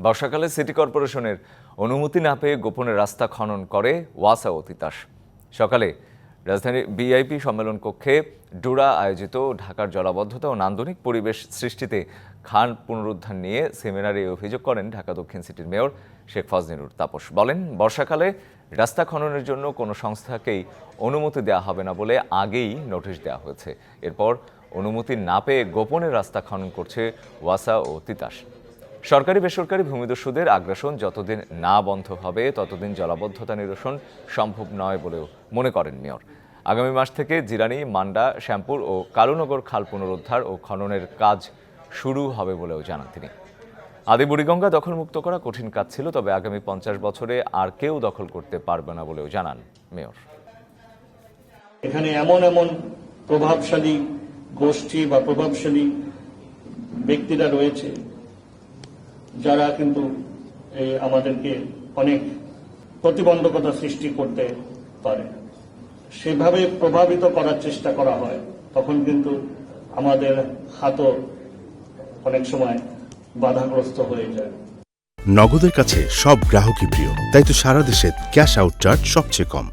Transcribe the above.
বর্ষাকালে সিটি কর্পোরেশনের অনুমতি না পেয়ে গোপনে রাস্তা খনন করে ওয়াসা ও তিতাস। সকালে রাজধানীর ভিআইপি সম্মেলন কক্ষে ডোরা আয়োজিত ঢাকার জলাবদ্ধতা ও নান্দনিক পরিবেশ সৃষ্টিতে খাল পুনরুদ্ধার নিয়ে সেমিনারে অভিযোগ করেন ঢাকা দক্ষিণ সিটির মেয়র শেখ ফজলিনুর তাপস। বলেন, বর্ষাকালে রাস্তা খননের জন্য কোনো সংস্থাকেই অনুমতি দেওয়া হবে না বলে আগেই নোটিশ দেওয়া হয়েছে। এরপর অনুমতি না পেয়ে গোপনে রাস্তা খনন করছে ওয়াসা ও তিতাস। সরকারি বেসরকারি ভূমিদস্যুদের আগ্রাসন যতদিন না বন্ধ হবে ততদিন জলাবদ্ধতা নিরসন সম্ভব নয় বলেও মনে করেন মেয়র। আগামী মাস থেকে জিরানী, মান্ডা, শ্যামপুর ও কালুনগর খাল পুনরুদ্ধার ও খননের কাজ শুরু হবে বলেও জানান তিনি। আদি বুড়িগঙ্গা দখলমুক্ত করা কঠিন কাজ ছিল, তবে আগামী 50 বছরে আর কেউ দখল করতে পারবে না বলেও জানান মেয়র। এখানে এমন প্রভাবশালী গোষ্ঠী বা প্রভাবশালী ব্যক্তিরা রয়েছে যারা কিন্তু আমাদেরকে অনেক প্রতিবন্ধকতা সৃষ্টি করতে পারে। সেভাবে প্রভাবিত করার চেষ্টা করা হয়, তখন কিন্তু আমাদের হাতও অনেক সময় বাধাগ্রস্ত হয়ে যায়। নগদের কাছে সব গ্রাহকই প্রিয়, তাই তো সারা দেশে ক্যাশ আউট চার্জ সবচেয়ে কম।